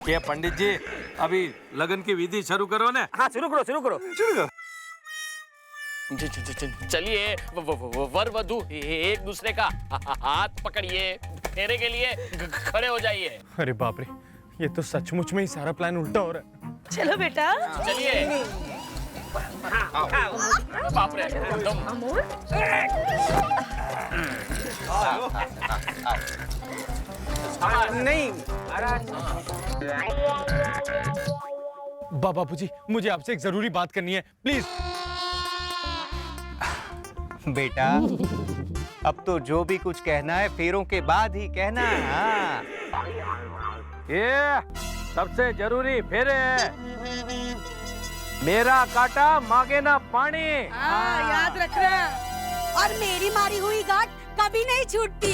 क्या पंडित जी, अभी लगन की विधि शुरू करो ना। हाँ शुरू करो शुरू करो शुरू करो। चलिए वर वधु एक दूसरे का हाथ पकड़िए, फेरे के लिए खड़े हो जाइए। अरे बाप रे, ये तो सचमुच में ही सारा प्लान उल्टा हो रहा है। चलो बेटा। चलिए। बाप रे, नहीं बापूजी, मुझे आपसे एक जरूरी बात करनी है, प्लीज। बेटा, अब तो जो भी कुछ कहना है फेरों के बाद ही कहना। हाँ। ये सबसे जरूरी फेरे है। मेरा काटा मांगे ना पानी। हाँ, याद रखना। और मेरी मारी हुई गांठ कभी नहीं छूटती।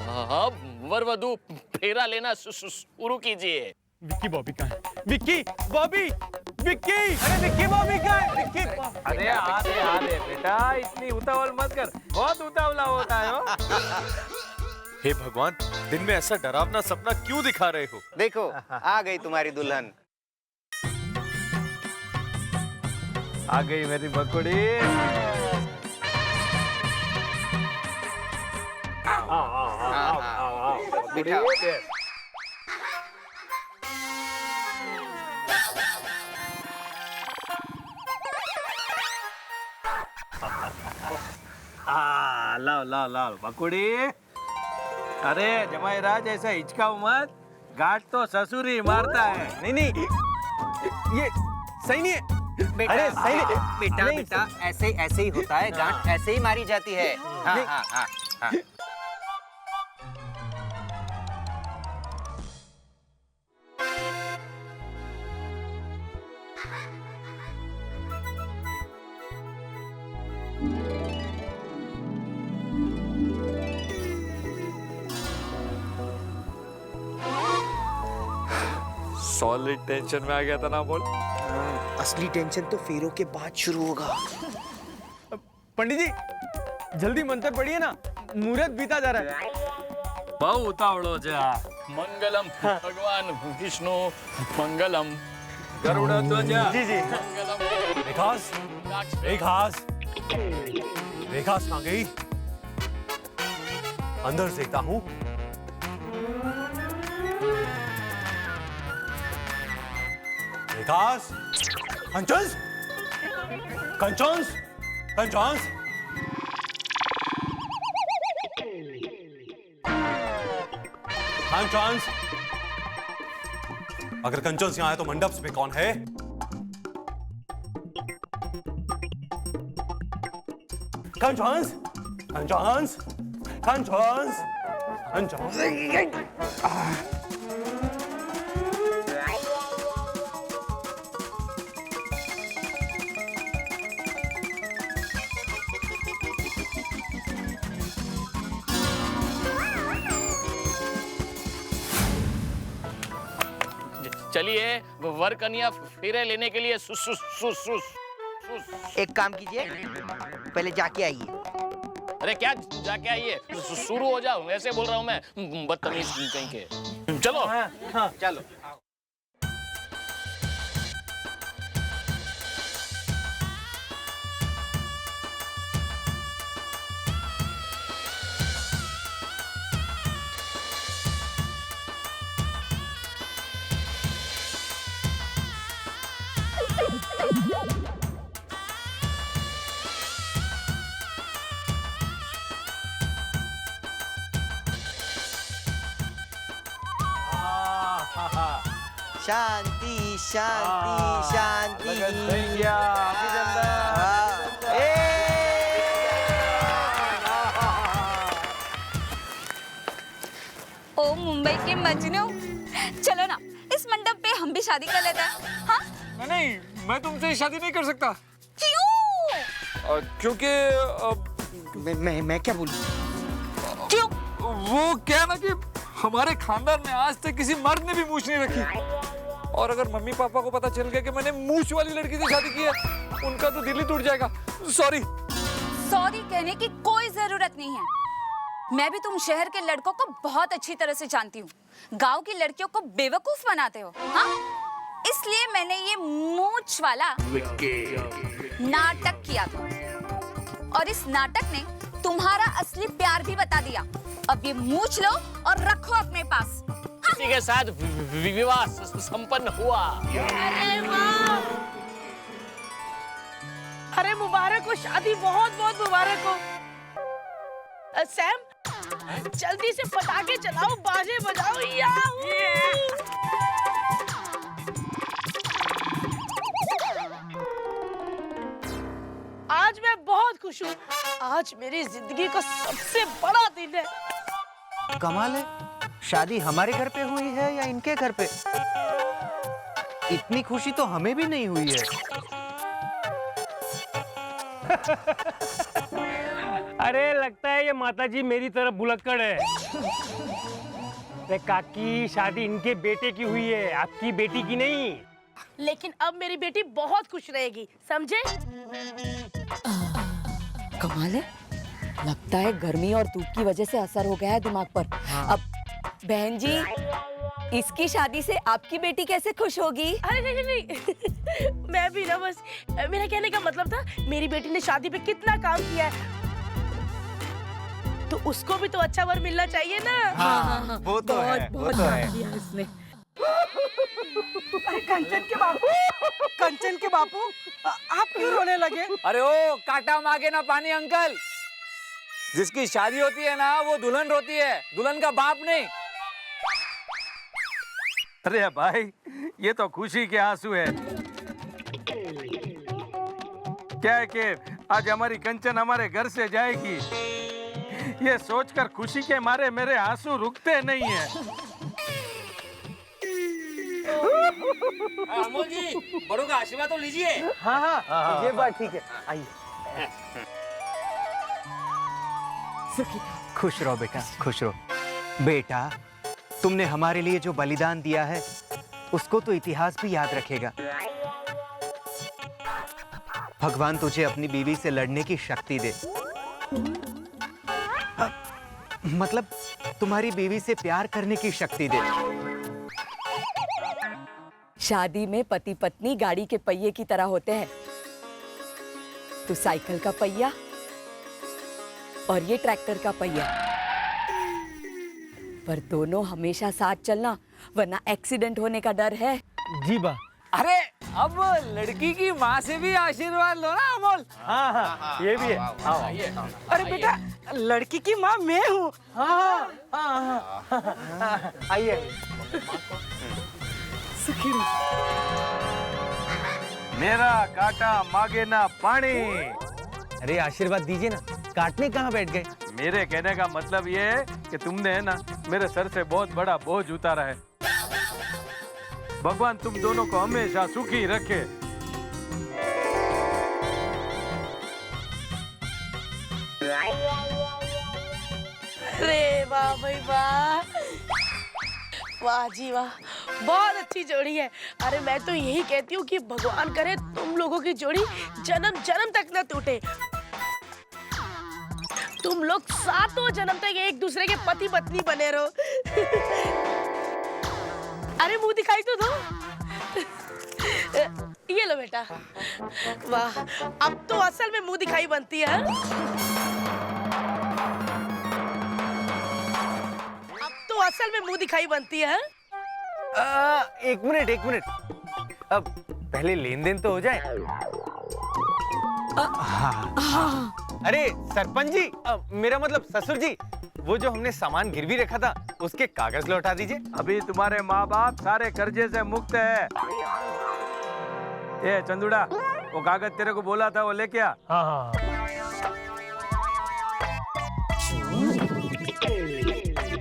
हाँ, वर वधु फेरा लेना शुरू कीजिए। विक्की बॉबी कहाँ है? विक्की बॉबी, विक्की, अरे विक्की बॉबी कहाँ है? विक्की। अरे आधे बेटा, इतनी उतावल मत कर, बहुत उतावला होता है हो। हे भगवान, दिन में ऐसा डरावना सपना क्यों दिखा रहे हो? देखो, आ गई तुम्हारी दुल्हन। आ गई मेरी बकुड़ी। बिठाओ। लाओ लाओ लाओ बकुड़ी। अरे जमाई राज, ऐसा हिचकाओ मत, गांठ तो ससुर ही मारता है। नहीं, ये सही नहीं है। अरे सही नहीं। बेटा ऐसे ही होता है, गांठ ऐसे ही मारी जाती है। हाँ हाँ हाँ हाँ। सॉलिड टेंशन में आ गया था ना बोल। असली टेंशन तो फेरों के बाद शुरू होगा। पंडित जी, जल्दी मंत्र पढ़िए ना, मुहूर्त बीता जा रहा है। बहु उतावड़ो जा। मंगलम भगवान विष्णु, मंगलम गरुड़ ध्वजा। जी जी। मंगलम विकास, विकास, विकास कहाँ गई? अंदर देखता हूँ। विकास, कंचन्स, कंचन्स, कंचन्स। कंचन्स, अगर कंचन्स यहाँ है तो मंडप में कौन है? कंचन्स, कंचन्स, कंचन्स, कंचन्स। चलिए वर कन्या फेरे लेने के लिए एक काम कीजिए, पहले जाके आइए। अरे क्या जाके आइए, शुरू हो जाओ, ऐसे बोल रहा हूँ मैं, बदतमीज कहीं के। चलो। हाँ, चलो। शांति शांति शांति। ओ मुंबई के मजनू, चलो ना इस मंडप पे हम भी शादी कर लेते हैं। हाँ? नहीं, मैं तुमसे शादी नहीं कर सकता। क्यों? क्योंकि मैं क्या बोलूं? क्यों? वो क्या ना कि हमारे खानदान में आज तक किसी मर्द ने भी मूछ नहीं रखी, और अगर मम्मी पापा को पता चल गया कि मैंने मूछ वाली लड़की से शादी की है, उनका तो दिल ही टूट जाएगा। सॉरी। सॉरी कहने की कोई जरूरत नहीं है। मैं भी तुम शहर के लड़कों को बहुत अच्छी तरह से जानती हूँ। गांव की लड़कियों को बेवकूफ बनाते हो, हाँ? इसलिए मैंने ये मूंछ वाला नाटक किया था और इस नाटक ने तुम्हारा असली प्यार भी बता दिया। अब ये मूंछ लो और रखो अपने पास। इसी के साथ विवाह संपन्न हुआ। अरे वाह, अरे मुबारक हो, शादी बहुत बहुत मुबारक हो। सैम, जल्दी से पटाखे चलाओ, बाजे बजाओ। याहू! आज मैं बहुत खुश हूँ। आज मेरी जिंदगी का सबसे बड़ा दिन है। कमाल है, शादी हमारे घर पे हुई है या इनके घर पे? इतनी खुशी तो हमें भी नहीं हुई है। अरे लगता है ये माताजी मेरी तरफ भुलक्कड़ है। अरे काकी, शादी इनके बेटे की हुई है, आपकी बेटी की नहीं। लेकिन अब मेरी बेटी बहुत खुश रहेगी, समझे? कमाल है, लगता है गर्मी और धूप की वजह से असर हो गया है दिमाग पर। अब बहन जी, इसकी शादी से आपकी बेटी कैसे खुश होगी? अरे नहीं नहीं, नहीं। मैं भी ना, बस मेरा कहने का मतलब था, मेरी बेटी ने शादी पे कितना काम किया है, तो उसको भी तो अच्छा वर मिलना चाहिए ना। हाँ, वो तो है, वो तो है। किया इसने। अरे कंचन के बापू, आप क्यों रोने लगे? अरे ओ काटा मांगे ना पानी अंकल। जिसकी शादी होती है ना, वो दुल्हन रोती है, दुल्हन का बाप नहीं। अरे भाई, ये तो खुशी के आंसू है। क्या है कि आज हमारी कंचन हमारे घर से जाएगी, ये सोचकर खुशी के मारे मेरे आंसू रुकते नहीं हैं। अमोल जी, बड़ों का आशीर्वाद तो लीजिए। हाँ हाँ, ये बात ठीक है। आइए। खुश रहो बेटा, खुश रहो। बेटा, तुमने हमारे लिए जो बलिदान दिया है, उसको तो इतिहास भी याद रखेगा। भगवान तुझे अपनी बीवी से लड़ने की शक्ति दे। मतलब तुम्हारी बीवी से प्यार करने की शक्ति दे। शादी में पति पत्नी गाड़ी के पहिए की तरह होते हैं। तू साइकिल का पहिया और ये ट्रैक्टर का पहिया, पर दोनों हमेशा साथ चलना, वरना एक्सीडेंट होने का डर है। जी बा। अरे अब लड़की की माँ से भी आशीर्वाद लो ना अमोल। हाँ हाँ, ये भी है। आओ। अरे बेटा, लड़की की माँ मैं हूँ। आइए। मेरा काटा मांगे ना पानी। अरे आशीर्वाद दीजिए ना, काटने कहाँ बैठ गए? मेरे कहने का मतलब ये है कि तुमने है ना मेरे सर से बहुत बड़ा बोझ उतारा है। भगवान तुम दोनों को हमेशा सुखी रखे। अरे वाह भाई वाह, वाह जी वाह, बहुत अच्छी जोड़ी है। अरे मैं तो यही कहती हूँ कि भगवान करे तुम लोगों की जोड़ी जन्म जन्म तक न टूटे। तुम लोग सातों जन्म तक एक दूसरे के पति पत्नी बने रहो। अरे मुंह दिखाई तो दो। ये लो बेटा। वाह, अब तो असल में मुंह दिखाई बनती है। अब तो असल में मुंह दिखाई बनती है। एक मिनट, एक मिनट। अब पहले लेन देन तो हो जाए। अरे सरपंच जी, मेरा मतलब ससुर जी, वो जो हमने सामान गिरवी रखा था, उसके कागज लौटा दीजिए। अभी तुम्हारे माँ बाप सारे कर्जे से मुक्त है। ए चंदुड़ा, वो कागज तेरे को बोला था, वो लेके आ। हाँ हाँ।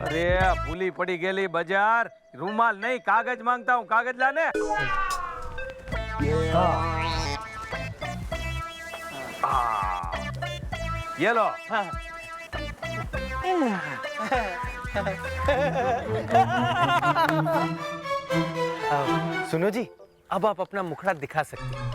अरे भूली पड़ी गेली बाजार, रूमाल नहीं कागज मांगता हूँ, कागज लाने। ये लो। सुनो जी, अब आप अपना मुखड़ा दिखा सकते हैं।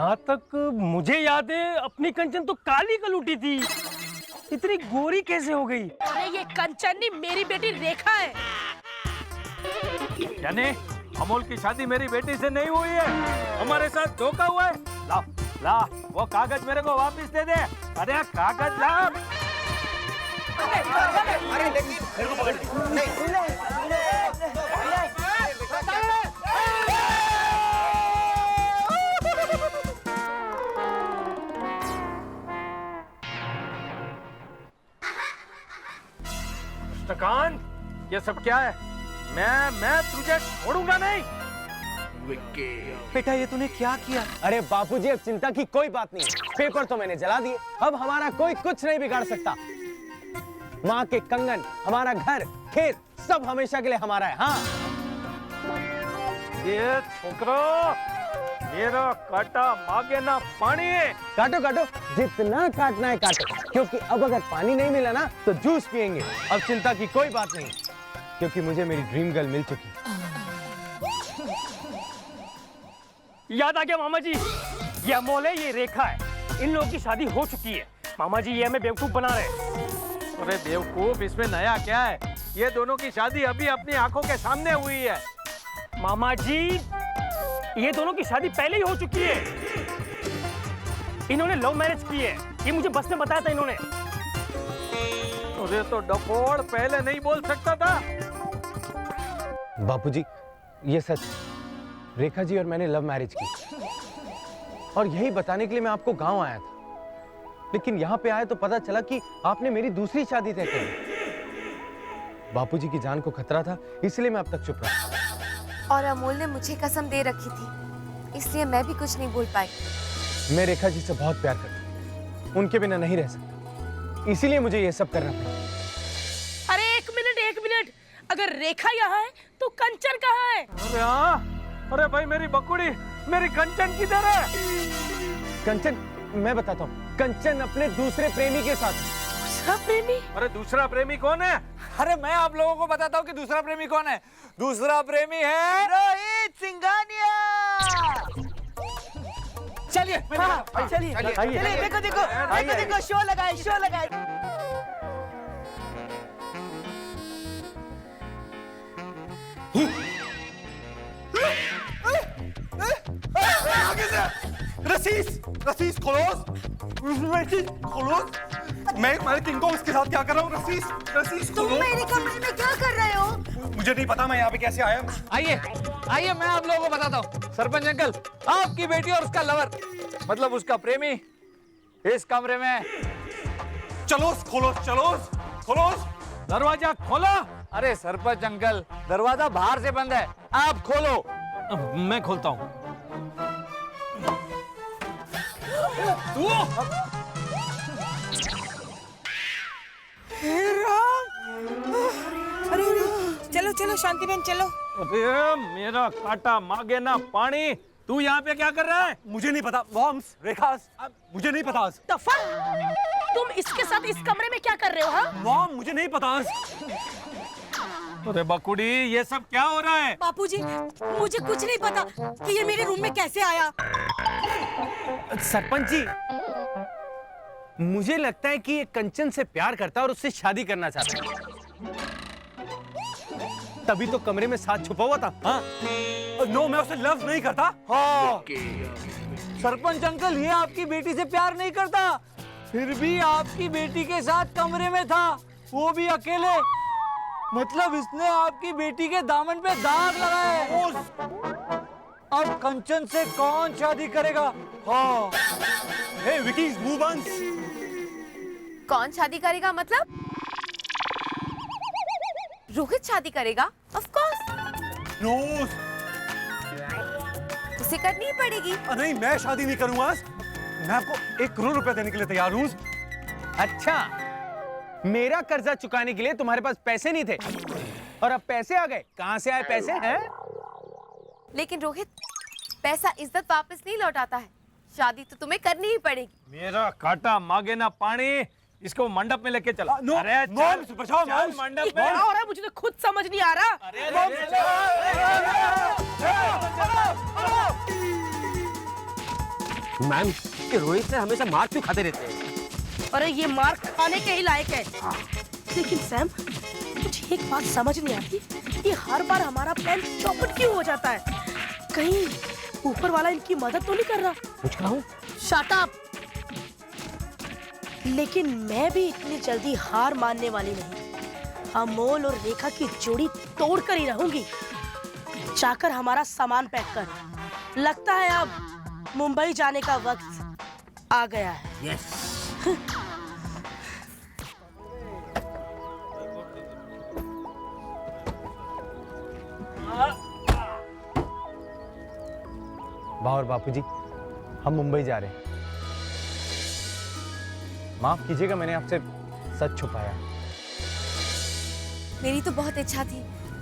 जहाँ तक मुझे याद है अपनी कंचन तो काली कलूटी थी, इतनी गोरी कैसे हो गई? अरे ये कंचन नहीं, मेरी बेटी रेखा है। यानी अमोल की शादी मेरी बेटी से नहीं हुई है, हमारे साथ धोखा हुआ है। ला ला वो कागज मेरे को वापस दे दे। अरे कागज ला। अरे लेकिन कृष्णकांत, ये सब क्या है? मैं तुझे छोड़ूंगा नहीं। बेटा ये तूने क्या किया? अरे बापूजी, अब चिंता की कोई बात नहीं, पेपर तो मैंने जला दिए, अब हमारा कोई कुछ नहीं बिगाड़ सकता। माँ के कंगन, हमारा घर, खेत, सब हमेशा के लिए हमारा है। हाँ ये छोकरा मेरा काटा मांगे ना पानी है। काटो काटो, जितना काटना है काटो, क्योंकि अब अगर पानी नहीं मिला ना तो जूस पियेंगे। अब चिंता की कोई बात नहीं, क्योंकि मुझे मेरी ड्रीम गर्ल मिल चुकी। याद आ गया मामा जी, ये अमोल है, ये रेखा है, इन लोगों की शादी हो चुकी है। मामा जी ये हमें बेवकूफ बना रहे हैं। अरे बेवकूफ, इसमें नया क्या है? ये दोनों की शादी अभी अपनी आंखों के सामने हुई है। मामा जी ये दोनों की शादी पहले ही हो चुकी है, इन्होंने लव मैरिज की है, ये मुझे बस में बताया था इन्होंने। अरे तो डफोड़, पहले नहीं बोल सकता था? बापूजी ये सच, रेखा जी और मैंने लव मैरिज की, और यही बताने के लिए मैं आपको गांव आया था, लेकिन यहाँ पे आया तो पता चला कि आपने मेरी दूसरी शादी तय कर ली। बापूजी की जान को खतरा था, इसलिए मैं अब तक चुप रहा। और अमोल ने मुझे कसम दे रखी थी, इसलिए मैं भी कुछ नहीं बोल पाई। मैं रेखा जी से बहुत प्यार करता हूँ, उनके बिना नहीं रह सकता, इसीलिए मुझे ये सब करना पड़ा। अरे एक मिनट, अगर रेखा यहाँ है तो कंचन कहाँ है? अरे हाँ, अरे भाई मेरी बकुड़ी, मेरी कंचन किधर है? कंचन, मैं बताता हूँ, कंचन अपने दूसरे प्रेमी के साथ। दूसरा प्रेमी? अरे दूसरा प्रेमी कौन है? अरे मैं आप लोगों को बताता हूँ कि दूसरा प्रेमी कौन है। दूसरा प्रेमी है रोहित सिंघानिया। चलिए चलिए देखो देखो देखो देखो, शो लगाए शो लगाए। रसीस खोलोस। मैं किंग कोंग के साथ क्या कर रहा हूँ? रसीस तुम मेरे कमरे में क्या कर रहे हो? मुझे नहीं पता मैं यहाँ पे कैसे आया। आइए मैं आप लोगों को बताता हूँ। सरपंच अंकल, आपकी बेटी और उसका लवर, मतलब उसका प्रेमी, इस कमरे में। खोलोस। दरवाजा खोलो। अरे सरपंच अंकल, दरवाजा बाहर से बंद है, आप खोलो। मैं खोलता हूँ। अरे चलो चलो शांति बहन चलो। अरे मेरा काटा मांगे ना पानी, तू यहाँ पे क्या कर रहा है? मुझे नहीं पता मॉम्स, रेखा, मुझे नहीं पता। तफा, तुम इसके साथ इस कमरे में क्या कर रहे हो? हाँ मॉम, मुझे नहीं पता। अरे बकुड़ी, ये सब क्या हो रहा है? बापूजी मुझे कुछ नहीं पता कि ये मेरे रूम में कैसे आया। सरपंच जी, मुझे लगता है कि ये कंचन से प्यार करता है और उससे शादी करना चाहता है, तभी तो कमरे में साथ छुपा हुआ था। हाँ? नो, मैं उसे लव नहीं करता। हाँ। सरपंच अंकल, ये आपकी बेटी से प्यार नहीं करता, फिर भी आपकी बेटी के साथ कमरे में था, वो भी अकेले। मतलब इसने आपकी बेटी के दामन पे दाग लगाया है। अब कंचन से कौन शादी करेगा? हाँ। हे विकी, मूव ऑन। कौन शादी करेगा मतलब? रोहित शादी करेगा? Of course. नो। उसे करनी ही पड़ेगी। नहीं, मैं शादी नहीं करूंगा। मैं आपको 1 करोड़ रुपए देने के लिए तैयार हूँ। अच्छा, मेरा कर्जा चुकाने के लिए तुम्हारे पास पैसे नहीं थे और अब पैसे आ गए। कहाँ से आए पैसे? हैं? लेकिन रोहित, पैसा इज्जत वापस नहीं लौटाता है, शादी तो तुम्हें करनी ही पड़ेगी। मेरा काटा मांगे ना पानी, इसको मंडप में लेके चला। नो, अरे मॉम, बचाओ मॉम। मंडप में। क्या हो रहा है? मुझे तो खुद समझ नहीं आ रहा। मैम, ये रोहित से हमेशा मार क्यों खाते रहते हैं? अरे ये मार खाने के ही लायक है। लेकिन सैम, मुझे एक बात समझ नहीं आती, ये हर बार हमारा प्लान चौपट क्यों हो जाता है? कहीं ऊपर वाला इनकी मदद तो नहीं कर रहा? कुछ कहा हूँ? Shut up. लेकिन मैं भी इतनी जल्दी हार मानने वाली नहीं। अमोल और रेखा की जोड़ी तोड़कर ही रहूंगी। जाकर हमारा सामान पैक कर। लगता है अब मुंबई जाने का वक्त आ गया है। यस। बा और बापूजी, हम मुंबई जा रहे हैं। माफ कीजिएगा, मैंने आपसे सच छुपाया। मेरी तो बहुत इच्छा थी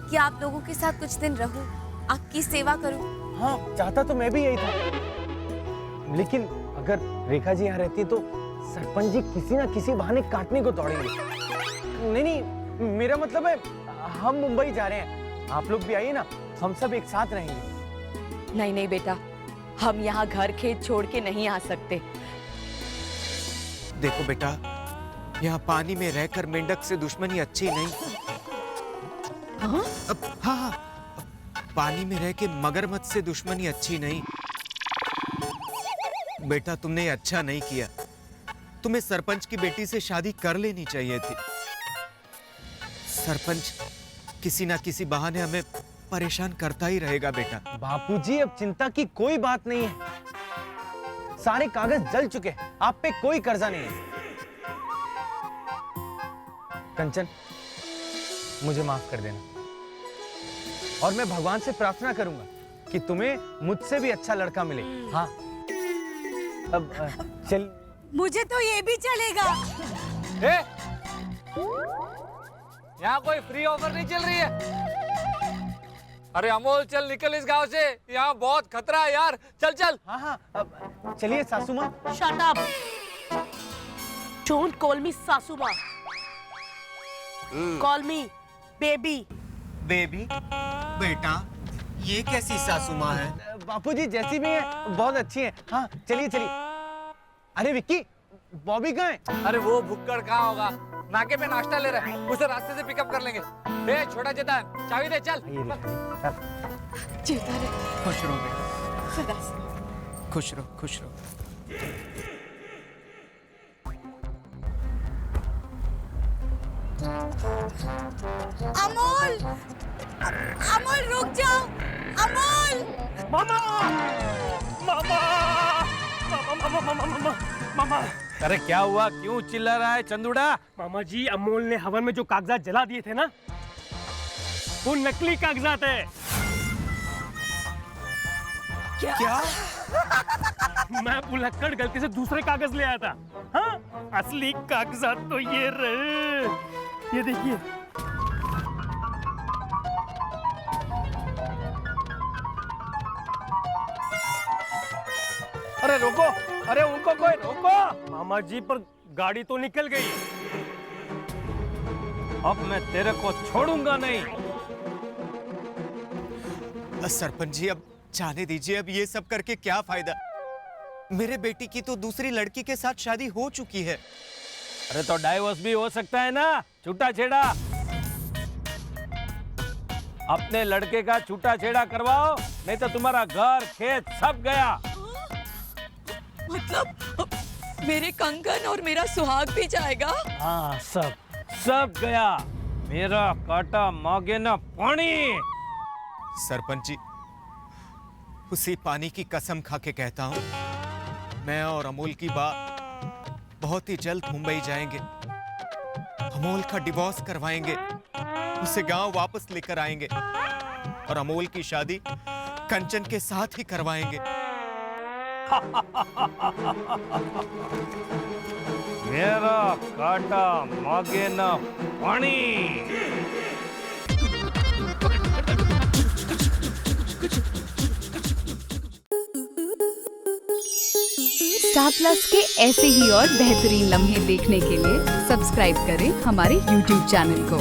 कि आप लोगों के साथ कुछ दिन रहूं, आपकी सेवा करूं। हाँ, चाहता तो मैं भी यही था, लेकिन अगर रेखा जी यहाँ रहती तो सरपंच जी किसी ना किसी बहाने काटने को दौड़ेंगे। नहीं नहीं, मेरा मतलब है हम मुंबई जा रहे हैं, आप लोग भी आइए ना, हम सब एक साथ रहेंगे। नहीं नहीं बेटा, हम यहाँ घर खेत छोड़ के नहीं आ सकते। देखो बेटा, यहाँ पानी में रहकर मेंढक से दुश्मनी अच्छी नहीं। हाँ, पानी में रह के मगरमच्छ से दुश्मनी अच्छी नहीं। बेटा, तुमने ये अच्छा नहीं किया। तुम्हें सरपंच की बेटी से शादी कर लेनी चाहिए थी। सरपंच किसी ना किसी बहाने हमें परेशान करता ही रहेगा बेटा। बापूजी, अब चिंता की कोई बात नहीं है, सारे कागज जल चुके हैं, आप पे कोई कर्जा नहीं है। कंचन, मुझे माफ कर देना, और मैं भगवान से प्रार्थना करूंगा कि तुम्हें मुझसे भी अच्छा लड़का मिले। हाँ, अब चल। मुझे तो ये भी चलेगा। यहाँ कोई फ्री ऑफर नहीं चल रही है। अरे अमोल, चल निकल इस गांव से, यहाँ बहुत खतरा है यार। चल चल। हाँ हाँ, अब चलिए सासू माँ। Shut up. डोंट कॉल मी सासू माँ, कॉल मी बेबी। बेबी? बेटा, ये कैसी सासू माँ है? बापूजी जैसी भी है, बहुत अच्छी है। हाँ, चलिए चलिए। अरे विक्की, बॉबी कहाँ है? अरे वो भुक्कड़ कहाँ होगा, नाके पे नाश्ता ले रहा है, उसे रास्ते से पिकअप कर लेंगे। ए छोटा चेतन, चाबी दे, चल। चेतन, खुश रहो बेटा, खुश रहो, खुश रहो। अमोल, अमोल रुक जाओ, अमोल। मामा, मामा, मामा, मामा, मामा, मामा। अरे क्या हुआ, क्यों चिल्ला रहा है चंदुड़ा? मामा जी, अमोल ने हवन में जो कागजात जला दिए थे ना, वो नकली कागजात है। क्या? मैं भुलक्कड़ गलती से दूसरे कागज ले आया था। हाँ, असली कागजात तो ये रहे, ये देखिए। अरे रोको, अरे उनको कोई रोको। मामा जी, पर गाड़ी तो निकल गई। अब मैं तेरे को छोड़ूंगा नहीं। सरपंच जी, अब जाने दीजिए, अब ये सब करके क्या फायदा? मेरे बेटी की तो दूसरी लड़की के साथ शादी हो चुकी है। अरे तो डाइवोर्स भी हो सकता है ना, छूटा छेड़ा। अपने लड़के का छूटा छेड़ा करवाओ, नहीं तो तुम्हारा घर खेत सब गया। मतलब मेरे कंगन और मेरा सुहाग भी जाएगा? हाँ, सब गया। मेरा काटा मांगे ना पानी। सरपंच जी, उसी पानी की कसम खा के कहता हूँ, मैं और अमोल की बात बहुत ही जल्द मुंबई जाएंगे। अमोल का डिवोर्स करवाएंगे, उसे गांव वापस लेकर आएंगे और अमोल की शादी कंचन के साथ ही करवाएंगे। मेरा काटा मांगे ना पानी। स्टार प्लस के ऐसे ही और बेहतरीन लम्हे देखने के लिए सब्सक्राइब करें हमारे YouTube चैनल को।